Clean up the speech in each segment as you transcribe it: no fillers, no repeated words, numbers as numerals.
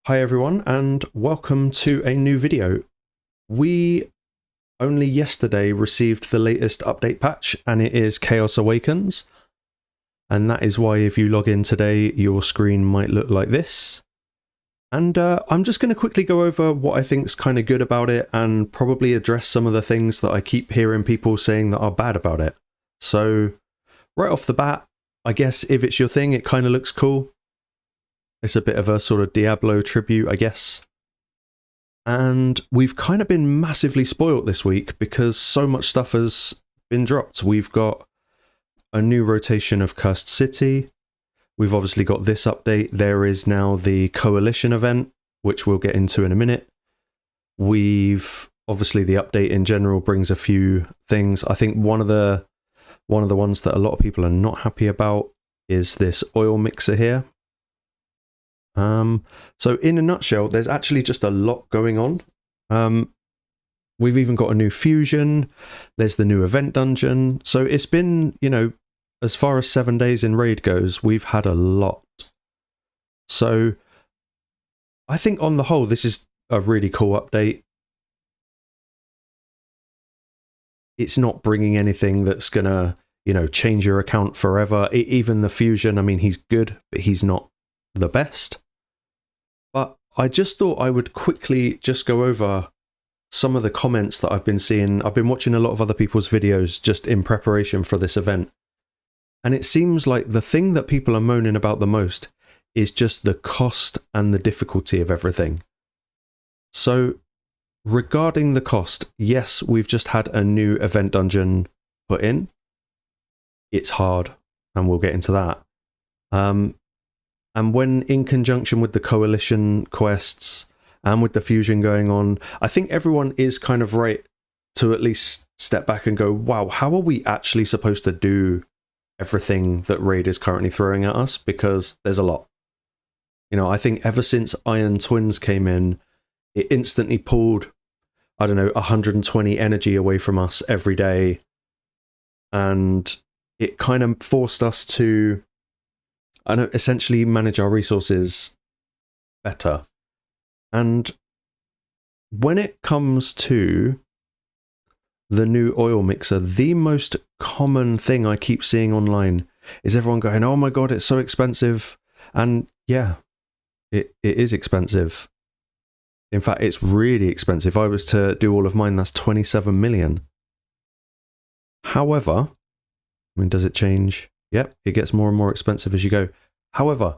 Hi everyone and welcome to a new video. We only yesterday received the latest update patch and it is Chaos Awakens, and that is why if you log in today your screen might look like this. And I'm just going to quickly go over what I think is kind of good about it and probably address some of the things that I keep hearing people saying that are bad about it. So right off the bat, I guess if it's your thing, it kind of looks cool. It's a bit of a sort of Diablo tribute, I guess. And we've kind of been massively spoilt this week because so much stuff has been dropped. We've got a new rotation of Cursed City. We've obviously got this update. There is now the Coalition event, which we'll get into in a minute. We've obviously the update in general brings a few things. I think one of the ones that a lot of people are not happy about is this oil mixer here. So in a nutshell, there's actually just a lot going on. We've even got a new fusion. There's the new event dungeon. So it's been, as far as 7 days in raid goes, we've had a lot. So I think on the whole, this is a really cool update. It's not bringing anything that's gonna, change your account forever. Even the fusion, I mean, he's good, but he's not the best. But I just thought I would quickly just go over some of the comments that I've been seeing. I've been watching a lot of other people's videos just in preparation for this event. And it seems like the thing that people are moaning about the most is just the cost and the difficulty of everything. So regarding the cost, yes, we've just had a new event dungeon put in. It's hard, and we'll get into that. And when in conjunction with the coalition quests and with the fusion going on, I think everyone is kind of right to at least step back and go, wow, how are we actually supposed to do everything that Raid is currently throwing at us? Because there's a lot. I think ever since Iron Twins came in, it instantly pulled, 120 energy away from us every day. And it kind of forced us to essentially manage our resources better. And when it comes to the new oil mixer, the most common thing I keep seeing online is everyone going, oh my god, it's so expensive. And yeah, it is expensive. In fact, it's really expensive. If I was to do all of mine, that's 27 million. However, does it change? Yep, it gets more and more expensive as you go. However,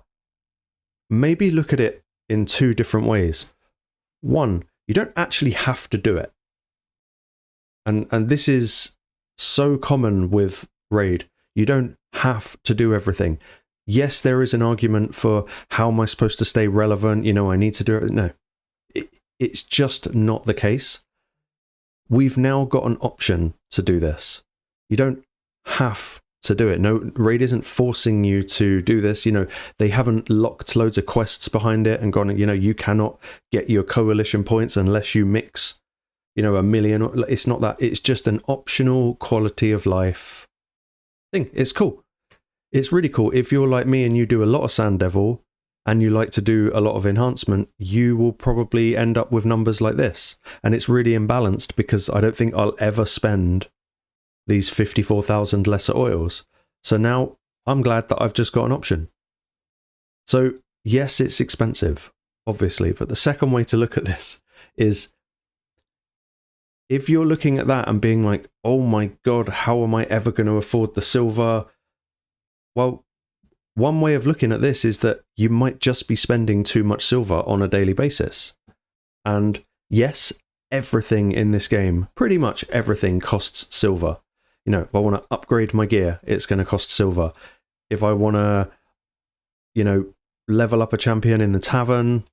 maybe look at it in two different ways. One, you don't actually have to do it. And this is so common with Raid. You don't have to do everything. Yes, there is an argument for how am I supposed to stay relevant? I need to do it. No, it's just not the case. We've now got an option to do this. You don't have to do it. No, Raid isn't forcing you to do this. They haven't locked loads of quests behind it and gone, you cannot get your coalition points unless you mix, a million. It's not that. It's just an optional quality of life thing. It's cool. It's really cool. If you're like me and you do a lot of Sand Devil and you like to do a lot of enhancement, you will probably end up with numbers like this. And it's really imbalanced because I don't think I'll ever spend these 54,000 lesser oils. So now I'm glad that I've just got an option. So yes, it's expensive, obviously, but the second way to look at this is if you're looking at that and being like, oh my god, how am I ever going to afford the silver? Well, one way of looking at this is that you might just be spending too much silver on a daily basis. And yes, everything in this game, pretty much everything costs silver. If I want to upgrade my gear, it's going to cost silver. If I want to, level up a champion in the tavern,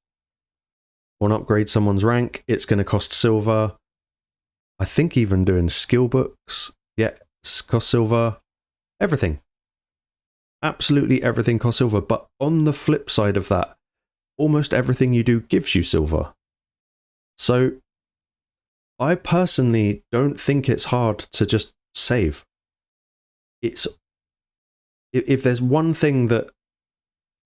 want to upgrade someone's rank, it's going to cost silver. I think even doing skill books, costs silver. Everything. Absolutely everything costs silver. But on the flip side of that, almost everything you do gives you silver. So I personally don't think it's hard to just save. If there's one thing that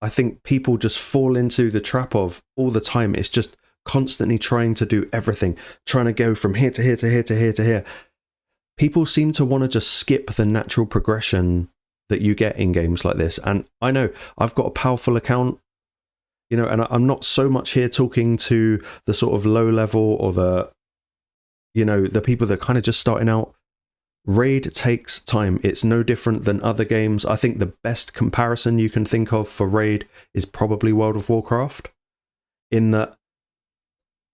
I think people just fall into the trap of all the time. It's just constantly trying to do everything, trying to go from here to here to here to here to here. People seem to want to just skip the natural progression that you get in games like this. And I know I've got a powerful account, you know, and I'm not so much here talking to the sort of low level or the, you know, the people that are kind of just starting out. Raid takes time. It's no different than other games. I think the best comparison you can think of for Raid is probably World of Warcraft, in that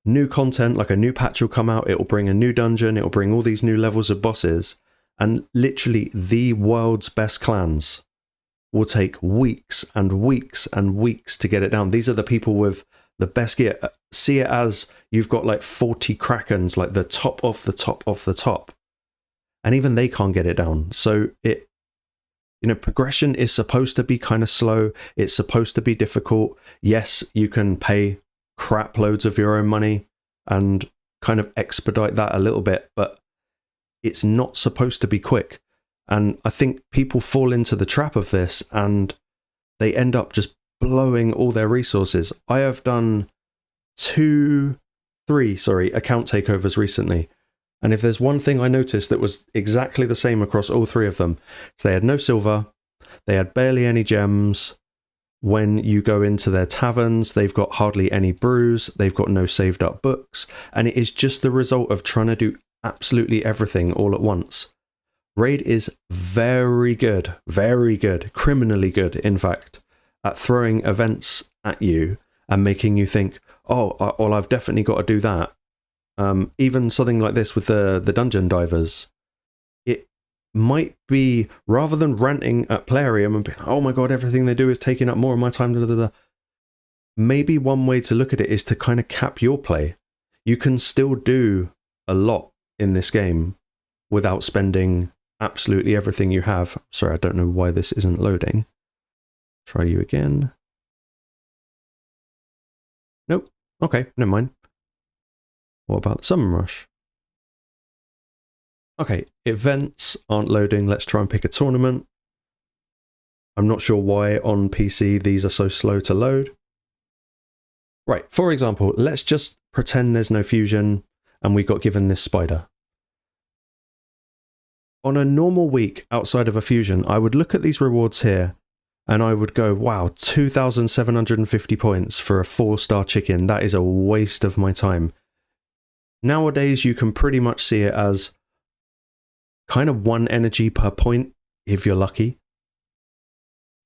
new content, like a new patch will come out, it will bring a new dungeon, it will bring all these new levels of bosses, and literally the world's best clans will take weeks and weeks and weeks to get it down. These are the people with the best gear. See it as you've got like 40 Krakens, like the top of the top of the top. And even they can't get it down. So it, you know, progression is supposed to be kind of slow. It's supposed to be difficult. Yes, you can pay crap loads of your own money and kind of expedite that a little bit, but it's not supposed to be quick. And I think people fall into the trap of this and they end up just blowing all their resources. I have done three account takeovers recently. And if there's one thing I noticed that was exactly the same across all three of them, is they had no silver, they had barely any gems. When you go into their taverns, they've got hardly any brews, they've got no saved up books, and it is just the result of trying to do absolutely everything all at once. Raid is very good, criminally good, in fact, at throwing events at you and making you think, oh, well, I've definitely got to do that. Even something like this with the dungeon divers, it might be, rather than ranting at Plarium and being, oh my god, everything they do is taking up more of my time, maybe one way to look at it is to kind of cap your play. You can still do a lot in this game without spending absolutely everything you have. Sorry, I don't know why this isn't loading. Try you again. Nope. Okay, never mind. What about the Summer Rush? Okay, events aren't loading. Let's try and pick a tournament. I'm not sure why on PC these are so slow to load. Right, for example, let's just pretend there's no fusion and we got given this spider. On a normal week outside of a fusion, I would look at these rewards here and I would go, wow, 2,750 points for a 4-star chicken. That is a waste of my time. Nowadays, you can pretty much see it as kind of 1 energy per point, if you're lucky.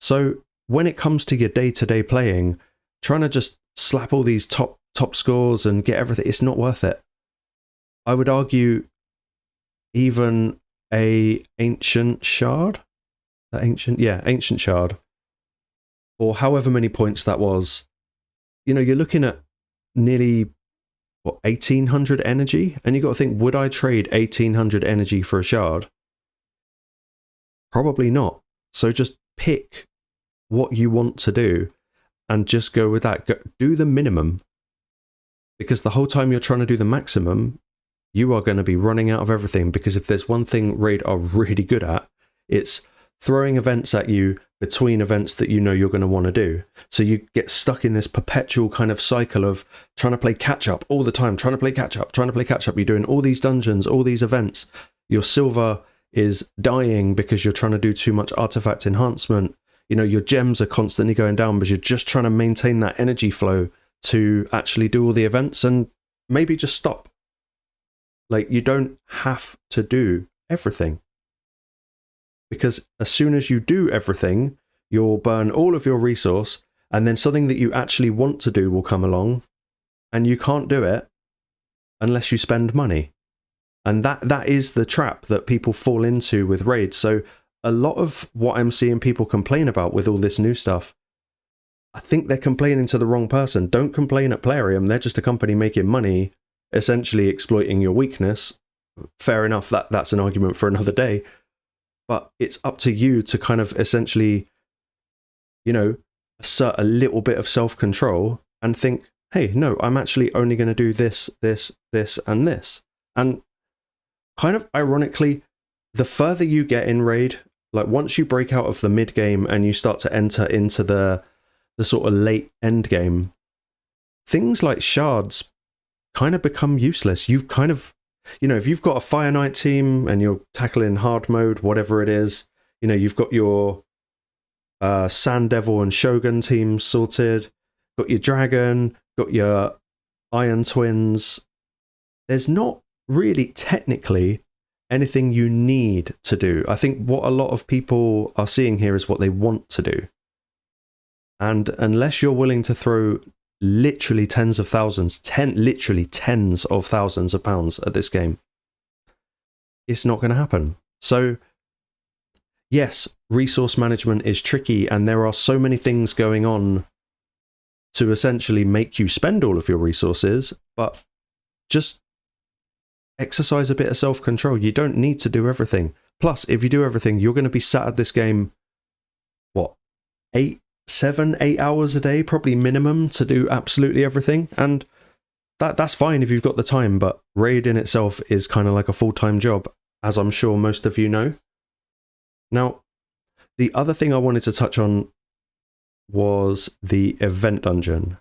So when it comes to your day-to-day playing, trying to just slap all these top scores and get everything, it's not worth it. I would argue even a ancient shard, ancient shard, or however many points that was, you know, you're looking at nearly 1,800 energy, and you got to think, would I trade 1,800 energy for a shard? Probably not. So just pick what you want to do and just go with that. Do the minimum, because the whole time you're trying to do the maximum, you are going to be running out of everything. Because if there's one thing Raid are really good at, it's throwing events at you between events that you know you're going to want to do. So you get stuck in this perpetual kind of cycle of trying to play catch up all the time, trying to play catch up. You're doing all these dungeons, all these events. Your silver is dying because you're trying to do too much artifact enhancement. You know, your gems are constantly going down because you're just trying to maintain that energy flow to actually do all the events, and maybe just stop. Like, you don't have to do everything. Because as soon as you do everything, you'll burn all of your resource, and then something that you actually want to do will come along, and you can't do it unless you spend money. And that is the trap that people fall into with raids. So a lot of what I'm seeing people complain about with all this new stuff, I think they're complaining to the wrong person. Don't complain at Plarium. They're just a company making money, essentially exploiting your weakness. Fair enough, that's an argument for another day. But it's up to you to kind of essentially, you know, assert a little bit of self-control and think, hey, no, I'm actually only going to do this, this, this, and this. And kind of ironically, the further you get in Raid, like once you break out of the mid-game and you start to enter into the the sort of late end game, things like shards kind of become useless. You've kind of, if you've got a Fire Knight team and you're tackling hard mode, whatever it is, you've got your Sand Devil and Shogun teams sorted, got your Dragon, got your Iron Twins. There's not really technically anything you need to do. I think what a lot of people are seeing here is what they want to do. And unless you're willing to throw literally tens of thousands of pounds at this game, it's not going to happen. So, yes, resource management is tricky, and there are so many things going on to essentially make you spend all of your resources, but just exercise a bit of self-control. You don't need to do everything. Plus, if you do everything, you're going to be sat at this game, 8 hours a day, probably minimum, to do absolutely everything. And that's fine if you've got the time, but Raid in itself is kind of like a full-time job, as I'm sure most of you know. Now, the other thing I wanted to touch on was the event dungeon.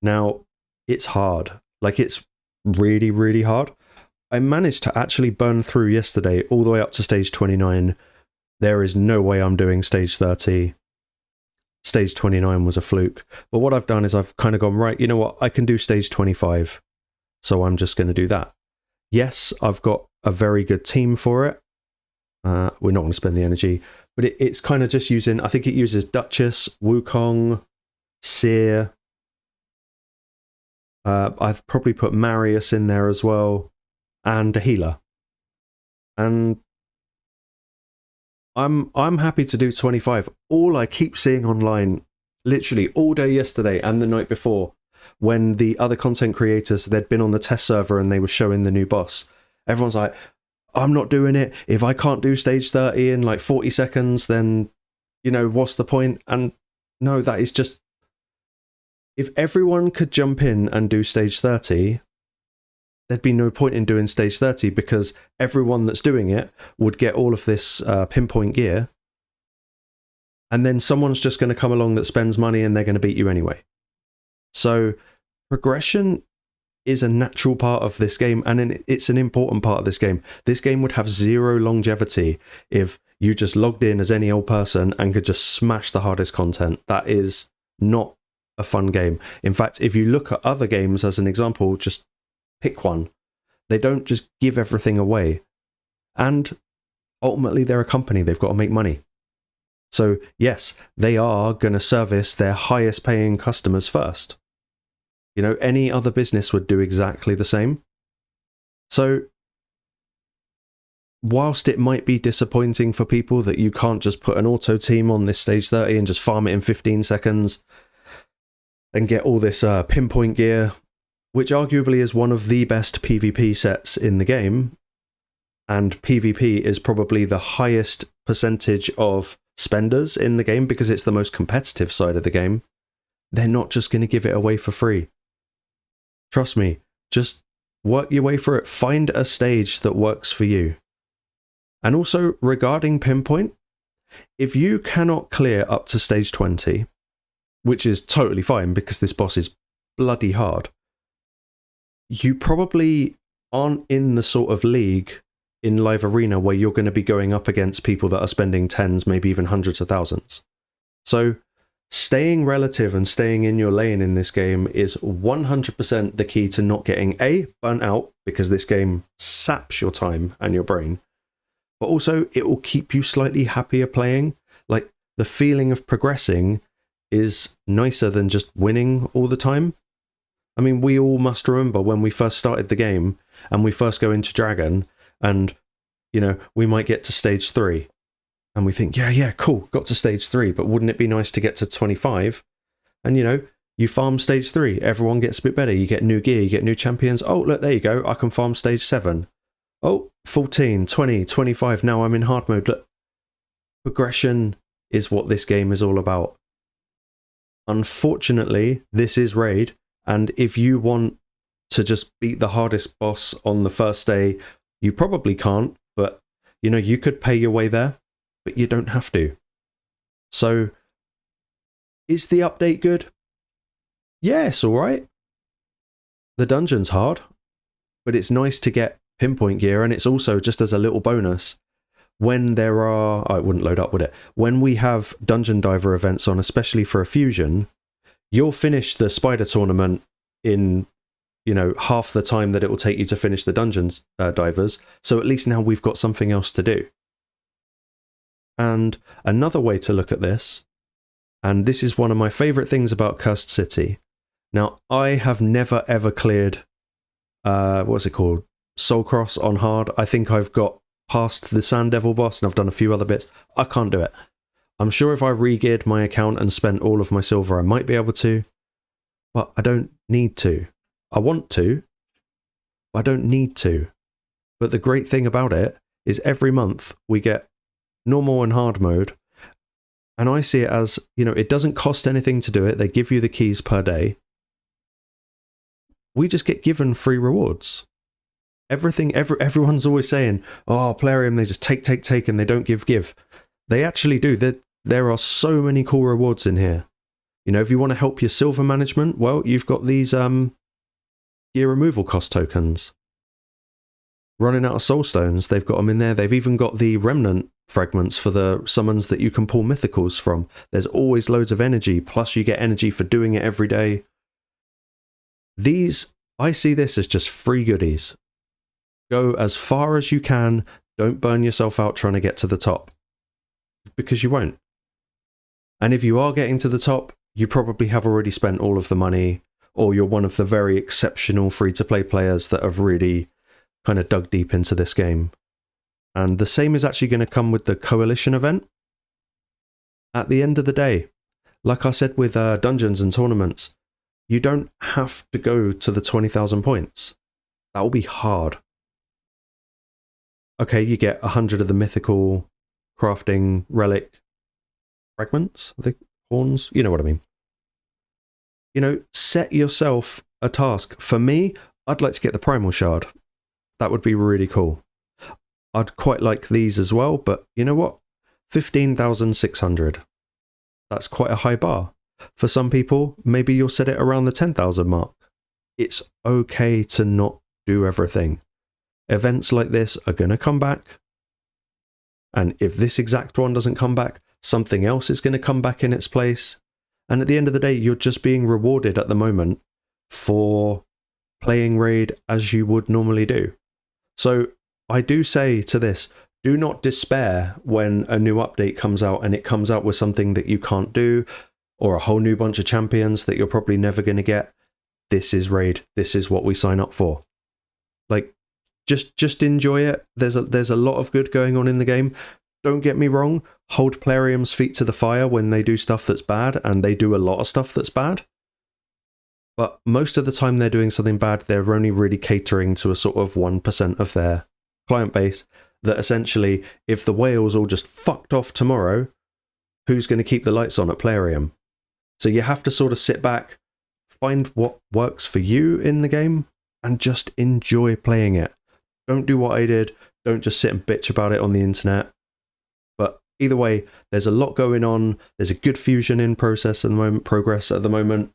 Now, it's hard. It's really, really hard. I managed to actually burn through yesterday all the way up to stage 29. There is no way I'm doing stage 30. Stage 29 was a fluke. But what I've done is I've kind of gone, right, you know what? I can do stage 25. So I'm just going to do that. Yes, I've got a very good team for it. We're not going to spend the energy. But it's kind of just using, I think it uses Duchess, Wukong, Seer. I've probably put Marius in there as well. And a healer. And I'm happy to do 25. All I keep seeing online, literally all day yesterday and the night before, when the other content creators, they'd been on the test server and they were showing the new boss, everyone's like, I'm not doing it. If I can't do stage 30 in 40 seconds, then, what's the point? And no, that is just... If everyone could jump in and do stage 30... there'd be no point in doing stage 30 because everyone that's doing it would get all of this pinpoint gear. And then someone's just going to come along that spends money and they're going to beat you anyway. So progression is a natural part of this game, and it's an important part of this game. This game would have zero longevity if you just logged in as any old person and could just smash the hardest content. That is not a fun game. In fact, if you look at other games as an example, just pick one. They don't just give everything away. And ultimately, they're a company. They've got to make money. So, yes, they are going to service their highest paying customers first. Any other business would do exactly the same. So, whilst it might be disappointing for people that you can't just put an auto team on this stage 30 and just farm it in 15 seconds and get all this pinpoint gear, which arguably is one of the best PvP sets in the game, and PvP is probably the highest percentage of spenders in the game because it's the most competitive side of the game, they're not just going to give it away for free. Trust me, just work your way through it. Find a stage that works for you. And also, regarding pinpoint, if you cannot clear up to stage 20, which is totally fine because this boss is bloody hard, you probably aren't in the sort of league in Live Arena where you're going to be going up against people that are spending tens, maybe even hundreds of thousands. So staying relative and staying in your lane in this game is 100% the key to not getting burnt out, because this game saps your time and your brain, but also it will keep you slightly happier playing. The feeling of progressing is nicer than just winning all the time. I mean, we all must remember when we first started the game and we first go into Dragon and, we might get to stage 3 and we think, yeah, cool, got to stage 3, but wouldn't it be nice to get to 25? And, you farm stage 3, everyone gets a bit better, you get new gear, you get new champions. Oh, look, there you go, I can farm stage 7. Oh, 14, 20, 25, now I'm in hard mode. Look, progression is what this game is all about. Unfortunately, this is Raid, and if you want to just beat the hardest boss on the first day, you probably can't, but, you could pay your way there, but you don't have to. So, Is the update good? Yes, all right. The dungeon's hard, but it's nice to get pinpoint gear, and it's also just as a little bonus. When there are, oh, it wouldn't load up, would it? When we have dungeon diver events on, especially for a fusion, you'll finish the spider tournament in, half the time that it will take you to finish the dungeons divers. So at least now we've got something else to do. And another way to look at this, and this is one of my favorite things about Cursed City. Now, I have never ever cleared, what's it called? Soul Cross on hard. I think I've got past the Sand Devil boss, and I've done a few other bits. I can't do it. I'm sure if I re-geared my account and spent all of my silver, I might be able to, but I don't need to. I want to, but I don't need to. But the great thing about it is every month we get normal and hard mode, and I see it as, it doesn't cost anything to do it. They give you the keys per day. We just get given free rewards. Everyone's always saying, oh, Plarium, they just take, and they don't give. They actually do. There are so many cool rewards in here. If you want to help your silver management, well, you've got these gear removal cost tokens. Running out of soul stones, they've got them in there. They've even got the remnant fragments for the summons that you can pull mythicals from. There's always loads of energy, plus you get energy for doing it every day. I see this as just free goodies. Go as far as you can. Don't burn yourself out trying to get to the top, because you won't. And if you are getting to the top, you probably have already spent all of the money, or you're one of the very exceptional free-to-play players that have really kind of dug deep into this game. And the same is actually going to come with the Coalition event. At the end of the day, like I said with dungeons and tournaments, you don't have to go to the 20,000 points. That will be hard. Okay, you get 100 of the mythical crafting relic fragments, the horns, you know what I mean. Set yourself a task. For me, I'd like to get the primal shard. That would be really cool. I'd quite like these as well, but you know what? 15,600. That's quite a high bar. For some people, maybe you'll set it around the 10,000 mark. It's okay to not do everything. Events like this are going to come back. And if this exact one doesn't come back, something else is going to come back in its place. And at the end of the day, you're just being rewarded at the moment for playing Raid as you would normally do. So I do say to this, do not despair when a new update comes out and it comes out with something that you can't do, or a whole new bunch of champions that you're probably never going to get. This is Raid. This is what we sign up for. Just enjoy it. There's a lot of good going on in the game. Don't get me wrong. Hold Plarium's feet to the fire when they do stuff that's bad, and they do a lot of stuff that's bad. But most of the time they're doing something bad, they're only really catering to a sort of 1% of their client base, that essentially, if the whales all just fucked off tomorrow, who's going to keep the lights on at Plarium? So you have to sort of sit back, find what works for you in the game, and just enjoy playing it. Don't do what I did. Don't just sit and bitch about it on the internet. But either way, there's a lot going on. There's a good fusion in progress at the moment.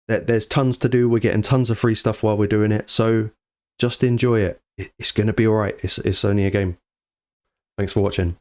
There's tons to do. We're getting tons of free stuff while we're doing it. So just enjoy it. It's going to be all right. It's only a game. Thanks for watching.